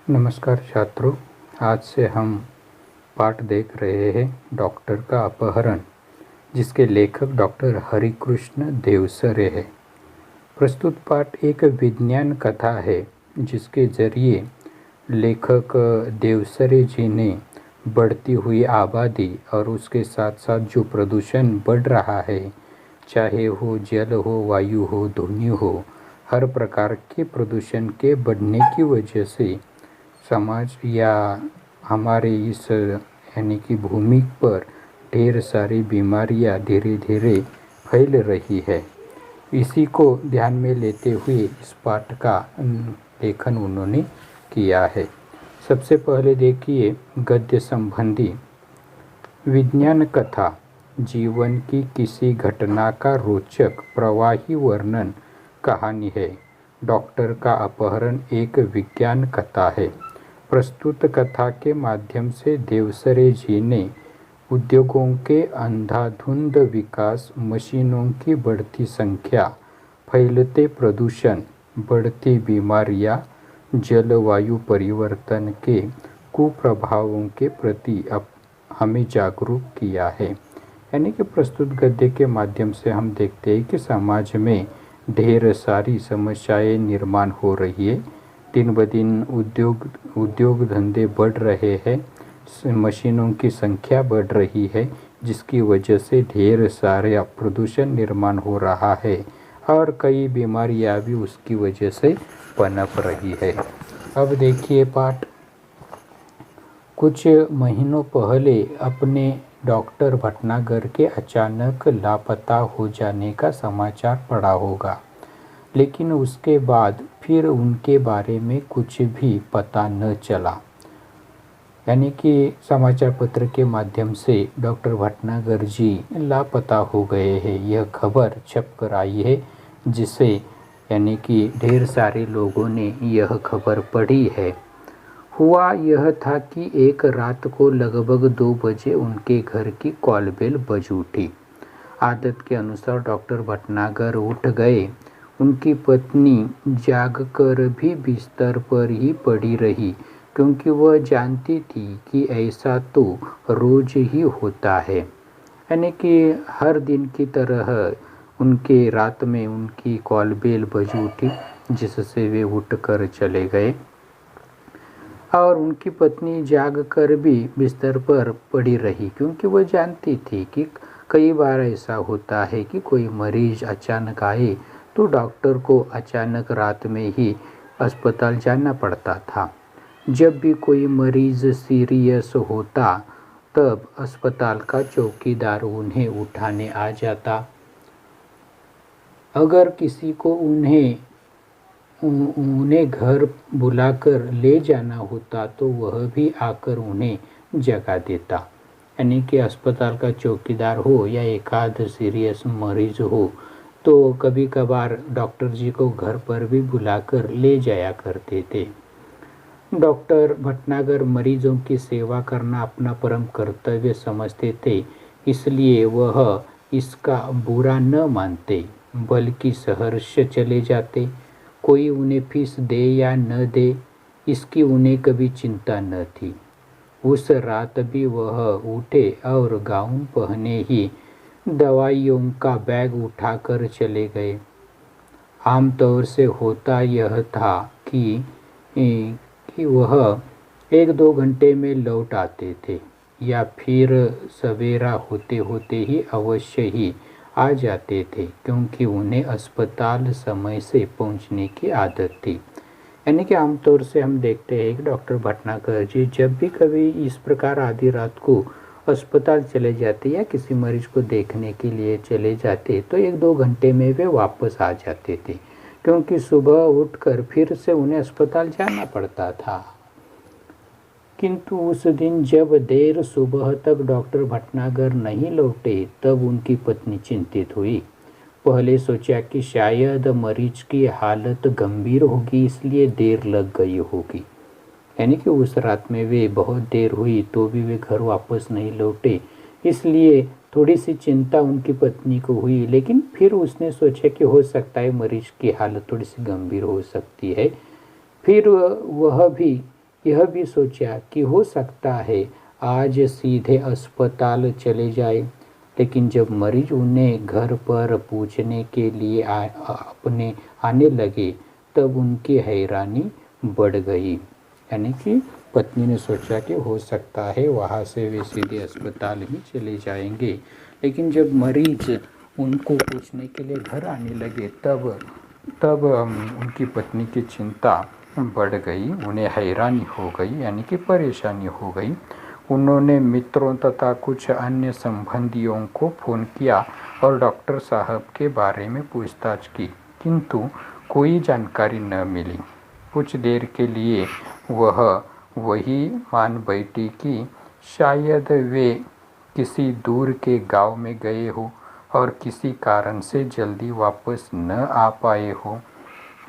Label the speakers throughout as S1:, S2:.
S1: नमस्कार छात्रों। आज से हम पाठ देख रहे हैं डॉक्टर का अपहरण, जिसके लेखक डॉक्टर हरिकृष्ण देवसरे हैं। प्रस्तुत पाठ एक विज्ञान कथा है जिसके जरिए लेखक देवसरे जी ने बढ़ती हुई आबादी और उसके साथ साथ जो प्रदूषण बढ़ रहा है, चाहे हो जल हो, वायु हो, ध्वनि हो, हर प्रकार के प्रदूषण के बढ़ने की वजह से समाज या हमारे इस यानी कि भूमि पर ढेर सारी बीमारियां धीरे धीरे फैल रही है। इसी को ध्यान में लेते हुए इस पाठ का लेखन उन्होंने किया है। सबसे पहले देखिए गद्य संबंधी। विज्ञान कथा जीवन की किसी घटना का रोचक प्रवाही वर्णन कहानी है। डॉक्टर का अपहरण एक विज्ञान कथा है। प्रस्तुत कथा के माध्यम से देवसरे जी ने उद्योगों के अंधाधुंध विकास, मशीनों की बढ़ती संख्या, फैलते प्रदूषण, बढ़ती बीमारियां, जलवायु परिवर्तन के कुप्रभावों के प्रति हमें जागरूक किया है। यानी कि प्रस्तुत गद्य के माध्यम से हम देखते हैं कि समाज में ढेर सारी समस्याएं निर्माण हो रही है। दिन ब दिन उद्योग धंधे बढ़ रहे हैं, मशीनों की संख्या बढ़ रही है, जिसकी वजह से ढेर सारे प्रदूषण निर्माण हो रहा है और कई बीमारियां भी उसकी वजह से पनप रही है। अब देखिए पाठ। कुछ महीनों पहले अपने डॉक्टर भटनागर के अचानक लापता हो जाने का समाचार पड़ा होगा, लेकिन उसके बाद फिर उनके बारे में कुछ भी पता न चला। यानी कि समाचार पत्र के माध्यम से डॉक्टर भटनागर जी लापता हो गए हैं, यह खबर छप कर आई है, जिसे यानी कि ढेर सारे लोगों ने यह खबर पढ़ी है। हुआ यह था कि एक रात को लगभग 2 बजे उनके घर की कॉल बेल बज उठी। आदत के अनुसार डॉक्टर भटनागर उठ गए। उनकी पत्नी जागकर भी बिस्तर पर ही पड़ी रही, क्योंकि वह जानती थी कि ऐसा तो रोज ही होता है। यानी कि हर दिन की तरह उनके रात में उनकी कॉल बेल बज उठी, जिससे वे उठकर चले गए और उनकी पत्नी जागकर भी बिस्तर पर पड़ी रही, क्योंकि वह जानती थी कि कई बार ऐसा होता है कि कोई मरीज अचानक आए तो डॉक्टर को अचानक रात में ही अस्पताल जाना पड़ता था। जब भी कोई मरीज सीरियस होता तब अस्पताल का चौकीदार उन्हें उठाने आ जाता। अगर किसी को उन्हें घर बुलाकर ले जाना होता तो वह भी आकर उन्हें जगा देता। यानी कि अस्पताल का चौकीदार हो या एकाध सीरियस मरीज हो तो कभी कभार डॉक्टर जी को घर पर भी बुलाकर ले जाया करते थे। डॉक्टर भटनागर मरीजों की सेवा करना अपना परम कर्तव्य समझते थे, इसलिए वह इसका बुरा न मानते, बल्कि सहर्ष चले जाते। कोई उन्हें फीस दे या न दे, इसकी उन्हें कभी चिंता न थी। उस रात भी वह उठे और गाउन पहने ही दवाइयों का बैग उठाकर चले गए। आमतौर से होता यह था कि वह 1-2 घंटे में लौट आते थे, या फिर सवेरा होते होते ही अवश्य ही आ जाते थे, क्योंकि उन्हें अस्पताल समय से पहुंचने की आदत थी। यानी कि आमतौर से हम देखते हैं कि डॉक्टर भटनागर जी जब भी कभी इस प्रकार आधी रात को अस्पताल चले जाते या किसी मरीज को देखने के लिए चले जाते तो 1-2 घंटे में वे वापस आ जाते थे, क्योंकि सुबह उठकर फिर से उन्हें अस्पताल जाना पड़ता था। किंतु उस दिन जब देर सुबह तक डॉक्टर भटनागर नहीं लौटे तब उनकी पत्नी चिंतित हुई। पहले सोचा कि शायद मरीज की हालत गंभीर होगी, इसलिए देर लग गई होगी। यानी कि उस रात में वे बहुत देर हुई तो भी वे घर वापस नहीं लौटे, इसलिए थोड़ी सी चिंता उनकी पत्नी को हुई। लेकिन फिर उसने सोचा कि हो सकता है मरीज की हालत थोड़ी सी गंभीर हो सकती है। फिर वह भी यह भी सोचा कि हो सकता है आज सीधे अस्पताल चले जाए, लेकिन जब मरीज उन्हें घर पर पूछने के लिए अपने आने लगे तब उनकी हैरानी बढ़ गई। यानी कि पत्नी ने सोचा कि हो सकता है वहाँ से वे सीधे अस्पताल ही चले जाएंगे, लेकिन जब मरीज उनको पूछने के लिए घर आने लगे तब तब उनकी पत्नी की चिंता बढ़ गई, उन्हें हैरानी हो गई, यानी कि परेशानी हो गई। उन्होंने मित्रों तथा कुछ अन्य संबंधियों को फ़ोन किया और डॉक्टर साहब के बारे में पूछताछ की, किंतु कोई जानकारी न मिली। कुछ देर के लिए वह वही मान बैठी कि शायद वे किसी दूर के गांव में गए हो और किसी कारण से जल्दी वापस न आ पाए हो।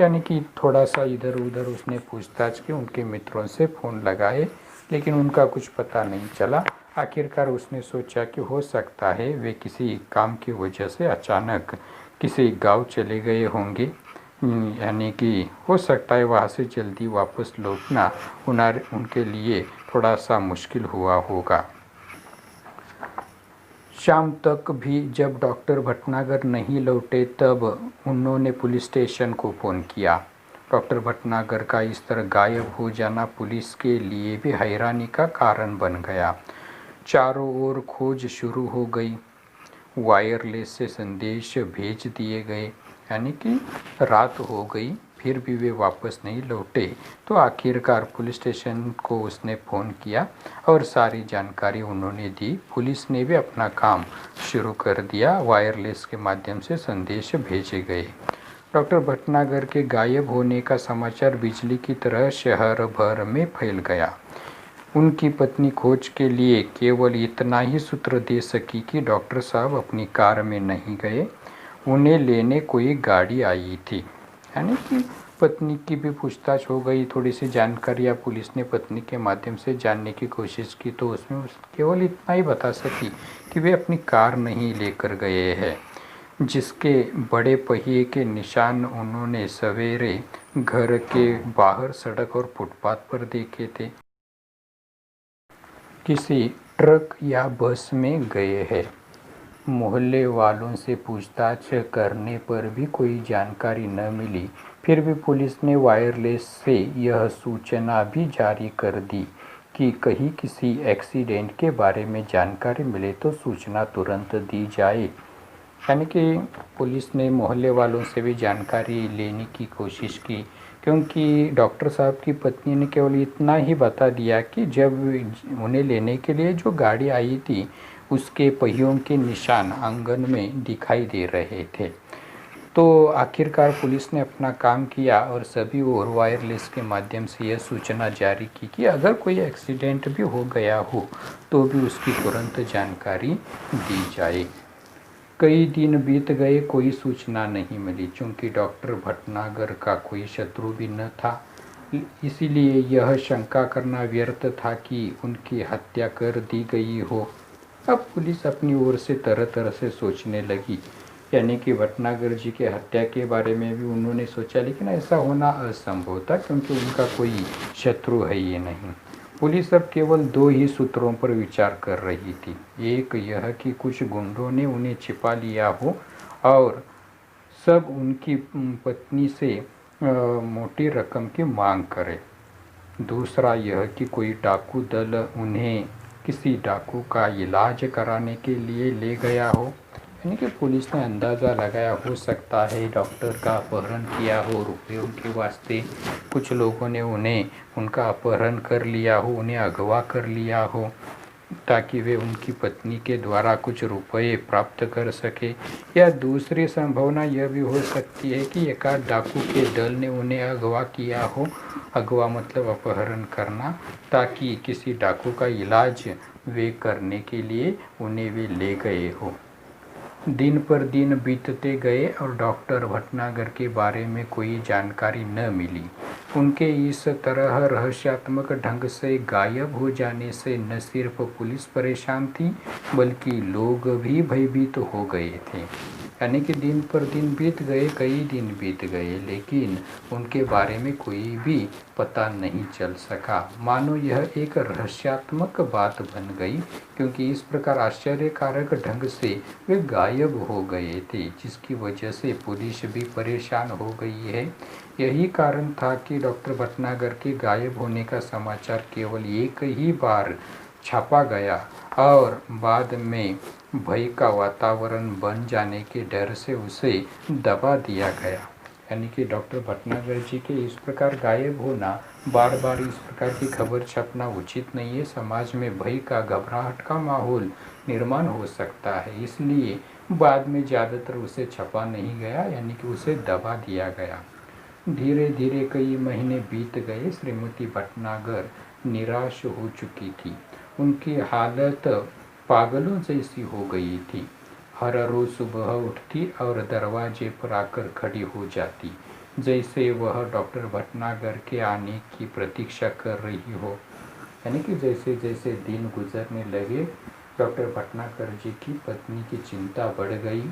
S1: यानी कि थोड़ा सा इधर उधर उसने पूछताछ की, उनके मित्रों से फ़ोन लगाए, लेकिन उनका कुछ पता नहीं चला। आखिरकार उसने सोचा कि हो सकता है वे किसी काम की वजह से अचानक किसी गांव चले गए होंगे, यानी कि हो सकता है वहाँ से जल्दी वापस लौटना उनके लिए थोड़ा सा मुश्किल हुआ होगा। शाम तक भी जब डॉक्टर भटनागर नहीं लौटे तब उन्होंने पुलिस स्टेशन को फ़ोन किया। डॉक्टर भटनागर का इस तरह गायब हो जाना पुलिस के लिए भी हैरानी का कारण बन गया। चारों ओर खोज शुरू हो गई, वायरलेस से संदेश भेज दिए गए, यानी कि रात हो गई फिर भी वे वापस नहीं लौटे। तो आखिरकार पुलिस स्टेशन को उसने फ़ोन किया और सारी जानकारी उन्होंने दी। पुलिस ने भी अपना काम शुरू कर दिया, वायरलेस के माध्यम से संदेश भेजे गए। डॉक्टर भटनागर के गायब होने का समाचार बिजली की तरह शहर भर में फैल गया। उनकी पत्नी खोज के लिए केवल इतना ही सूत्र दे सकी कि डॉक्टर साहब अपनी कार में नहीं गए, उन्हें लेने कोई गाड़ी आई थी। यानी कि पत्नी की भी पूछताछ हो गई, थोड़ी सी जानकारियाँ पुलिस ने पत्नी के माध्यम से जानने की कोशिश की, तो उसमें केवल इतना ही बता सकी कि वे अपनी कार नहीं लेकर गए हैं, जिसके बड़े पहिए के निशान उन्होंने सवेरे घर के बाहर सड़क और फुटपाथ पर देखे थे। किसी ट्रक या बस में गए हैं। मोहल्ले वालों से पूछताछ करने पर भी कोई जानकारी न मिली। फिर भी पुलिस ने वायरलेस से यह सूचना भी जारी कर दी कि कहीं किसी एक्सीडेंट के बारे में जानकारी मिले तो सूचना तुरंत दी जाए। यानी कि पुलिस ने मोहल्ले वालों से भी जानकारी लेने की कोशिश की, क्योंकि डॉक्टर साहब की पत्नी ने केवल इतना ही बता दिया कि जब उन्हें लेने के लिए जो गाड़ी आई थी उसके पहियों के निशान आंगन में दिखाई दे रहे थे। तो आखिरकार पुलिस ने अपना काम किया और सभी ओर वायरलेस के माध्यम से यह सूचना जारी की कि अगर कोई एक्सीडेंट भी हो गया हो तो भी उसकी तुरंत जानकारी दी जाए। कई दिन बीत गए, कोई सूचना नहीं मिली। चूँकि डॉक्टर भटनागर का कोई शत्रु भी न था, इसीलिए यह शंका करना व्यर्थ था कि उनकी हत्या कर दी गई हो। अब पुलिस अपनी ओर से तरह तरह से सोचने लगी, यानी कि भटनागर जी के हत्या के बारे में भी उन्होंने सोचा, लेकिन ऐसा होना असंभव था क्योंकि उनका कोई शत्रु है ये नहीं। पुलिस अब केवल दो ही सूत्रों पर विचार कर रही थी। एक यह कि कुछ गुंडों ने उन्हें छिपा लिया हो और सब उनकी पत्नी से मोटी रकम की मांग करे। दूसरा यह कि कोई डाकू दल उन्हें किसी डाकू का इलाज कराने के लिए ले गया हो। यानी कि पुलिस ने अंदाज़ा लगाया, हो सकता है डॉक्टर का अपहरण किया हो रुपयों के वास्ते, कुछ लोगों ने उनका अपहरण कर लिया हो, उन्हें अगवा कर लिया हो ताकि वे उनकी पत्नी के द्वारा कुछ रुपए प्राप्त कर सके। या दूसरी संभावना यह भी हो सकती है कि एकाध डाकू के दल ने उन्हें अगवा किया हो, अगवा मतलब अपहरण करना, ताकि किसी डाकू का इलाज वे करने के लिए उन्हें वे ले गए हो। दिन पर दिन बीतते गए और डॉक्टर भटनागर के बारे में कोई जानकारी न मिली। उनके इस तरह रहस्यात्मक ढंग से गायब हो जाने से न सिर्फ पुलिस परेशान थी, बल्कि लोग भी भयभीत हो गए थे। यानी कि दिन पर दिन बीत गए, कई दिन बीत गए, लेकिन उनके बारे में कोई भी पता नहीं चल सका। मानो यह एक रहस्यात्मक बात बन गई, क्योंकि इस प्रकार आश्चर्यकारक ढंग से वे गायब हो गए थे, जिसकी वजह से पुलिस भी परेशान हो गई है। यही कारण था कि डॉक्टर भटनागर के गायब होने का समाचार केवल एक ही बार छापा गया और बाद में भय का वातावरण बन जाने के डर से उसे दबा दिया गया। यानी कि डॉक्टर भटनागर जी के इस प्रकार गायब होना, बार बार इस प्रकार की खबर छपना उचित नहीं है। समाज में भय का, घबराहट का माहौल निर्माण हो सकता है, इसलिए बाद में ज़्यादातर उसे छपा नहीं गया, यानी कि उसे दबा दिया गया। धीरे धीरे कई महीने बीत गए। श्रीमती भटनागर निराश हो चुकी थी। उनकी हालत पागलों जैसी हो गई थी। हर रोज सुबह उठती और दरवाजे पर आकर खड़ी हो जाती, जैसे वह डॉक्टर भटनागर के आने की प्रतीक्षा कर रही हो। यानी कि जैसे जैसे दिन गुजरने लगे, डॉक्टर भटनागर जी की पत्नी की चिंता बढ़ गई।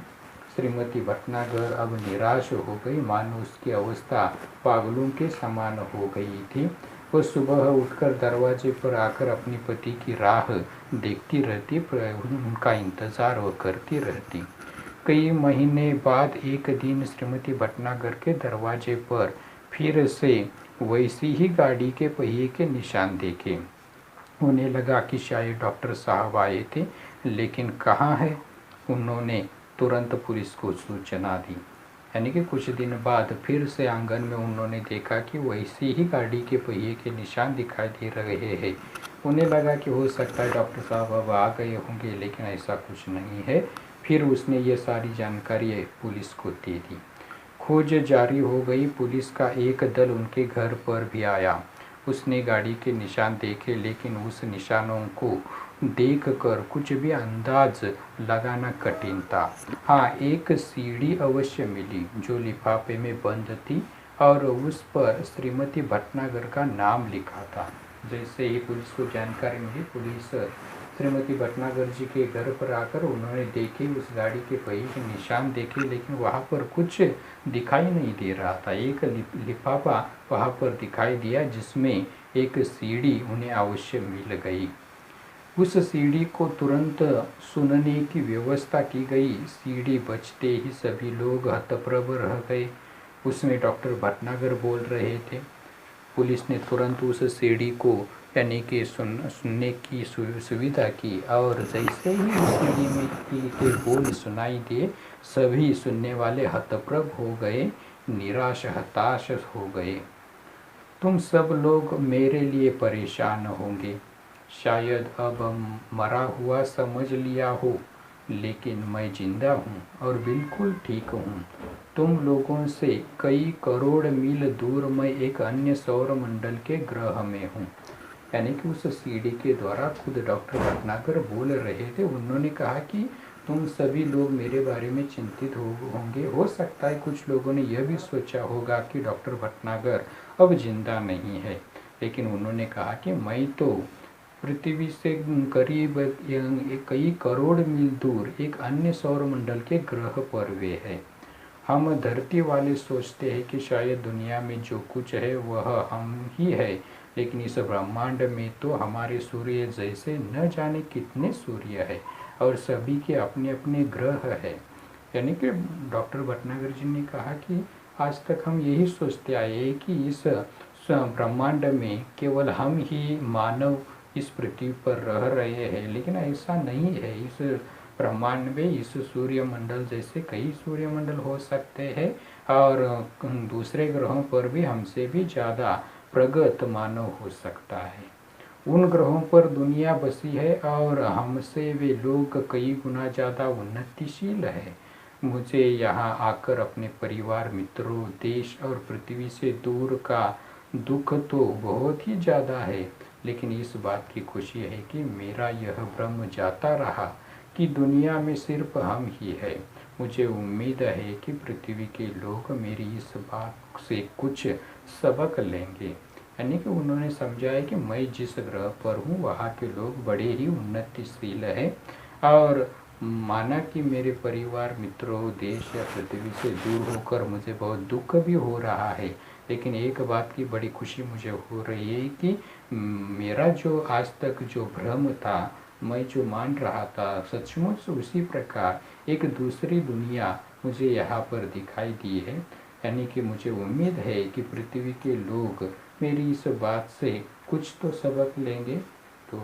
S1: श्रीमती भटनागर अब निराश हो गई, मानो उसकी अवस्था पागलों के समान हो गई थी। वो सुबह उठकर दरवाजे पर आकर अपनी पति की राह देखती रहती, उनका इंतज़ार वो करती रहती। कई महीने बाद एक दिन श्रीमती भटनागर के दरवाजे पर फिर से वैसी ही गाड़ी के पहिए के निशान देखे। उन्हें लगा कि शायद डॉक्टर साहब आए थे, लेकिन कहाँ है। उन्होंने तुरंत पुलिस को सूचना दी। यानी कि कुछ दिन बाद फिर से आंगन में उन्होंने देखा कि वैसी ही गाड़ी के पहिए के निशान दिखाई दे रहे हैं। उन्हें लगा कि हो सकता है डॉक्टर साहब अब आ गए होंगे, लेकिन ऐसा कुछ नहीं है। फिर उसने ये सारी जानकारी पुलिस को दे दी। खोज जारी हो गई। पुलिस का एक दल उनके घर पर भी आया। उसने गाड़ी के निशान देखे, लेकिन उस निशानों को देखकर कुछ भी अंदाज लगाना कठिन था। हाँ, एक सीढ़ी अवश्य मिली जो लिफाफे में बंद थी और उस पर श्रीमती भटनागर का नाम लिखा था। जैसे ही पुलिस को जानकारी मिली, पुलिस श्रीमती भटनागर जी के घर पर आकर उन्होंने देखे, उस गाड़ी के पहिए के निशान देखे, लेकिन वहाँ पर कुछ दिखाई नहीं दे रहा था। एक लिफाफा वहाँ पर दिखाई दिया, जिसमें एक सीढ़ी उन्हें अवश्य मिल गई। उस सीढ़ी को तुरंत सुनने की व्यवस्था की गई। सीढ़ी बजते ही सभी लोग हतप्रभ रह गए। उसमें डॉक्टर भटनागर बोल रहे थे। पुलिस ने तुरंत उस सीढ़ी को यानी कि सुनने की सुविधा की, और जैसे ही उस सीढ़ी में के बोल सुनाई दिए, सभी सुनने वाले हतप्रभ हो गए, निराश, हताश हो गए। तुम सब लोग मेरे लिए परेशान होंगे, शायद अब मरा हुआ समझ लिया हो, लेकिन मैं जिंदा हूँ और बिल्कुल ठीक हूँ। तुम लोगों से कई करोड़ मील दूर मैं एक अन्य सौरमंडल के ग्रह में हूँ। यानी कि उस सीढ़ी के द्वारा खुद डॉक्टर भटनागर बोल रहे थे। उन्होंने कहा कि तुम सभी लोग मेरे बारे में चिंतित होंगे। हो सकता है कुछ लोगों ने यह भी सोचा होगा कि डॉक्टर भटनागर अब जिंदा नहीं है, लेकिन उन्होंने कहा कि मैं तो पृथ्वी से करीब कई करोड़ मील दूर एक अन्य सौरमंडल के ग्रह पर वे है। हम धरती वाले सोचते हैं कि शायद दुनिया में जो कुछ है वह हम ही है, लेकिन इस ब्रह्मांड में तो हमारे सूर्य जैसे न जाने कितने सूर्य है और सभी के अपने अपने ग्रह है। यानी कि डॉक्टर भटनागर जी ने कहा कि आज तक हम यही सोचते आए हैं कि इस ब्रह्मांड में केवल हम ही मानव इस पृथ्वी पर रह रहे हैं, लेकिन ऐसा नहीं है। इस ब्रह्मांड में इस सूर्यमंडल जैसे कई सूर्यमंडल हो सकते हैं और दूसरे ग्रहों पर भी हमसे भी ज़्यादा प्रगत मानव हो सकता है। उन ग्रहों पर दुनिया बसी है और हमसे वे लोग कई गुना ज़्यादा उन्नतिशील है। मुझे यहाँ आकर अपने परिवार, मित्रों, देश और पृथ्वी से दूर का दुख तो बहुत ही ज़्यादा है, लेकिन इस बात की खुशी है कि मेरा यह भ्रम जाता रहा कि दुनिया में सिर्फ हम ही है। मुझे उम्मीद है कि पृथ्वी के लोग मेरी इस बात से कुछ सबक लेंगे। यानी कि उन्होंने समझाया कि मैं जिस ग्रह पर हूँ वहाँ के लोग बड़े ही उन्नतिशील हैं और माना कि मेरे परिवार, मित्रों, देश या पृथ्वी से दूर होकर मुझे बहुत दुख भी हो रहा है, लेकिन एक बात की बड़ी खुशी मुझे हो रही है कि मेरा जो आज तक जो भ्रम था, मैं जो मान रहा था, सचमुच उसी प्रकार एक दूसरी दुनिया मुझे यहाँ पर दिखाई दी है। यानी कि मुझे उम्मीद है कि पृथ्वी के लोग मेरी इस बात से कुछ तो सबक लेंगे। तो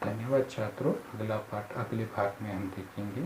S1: धन्यवाद छात्रों, अगला पाठ अगले भाग में हम देखेंगे।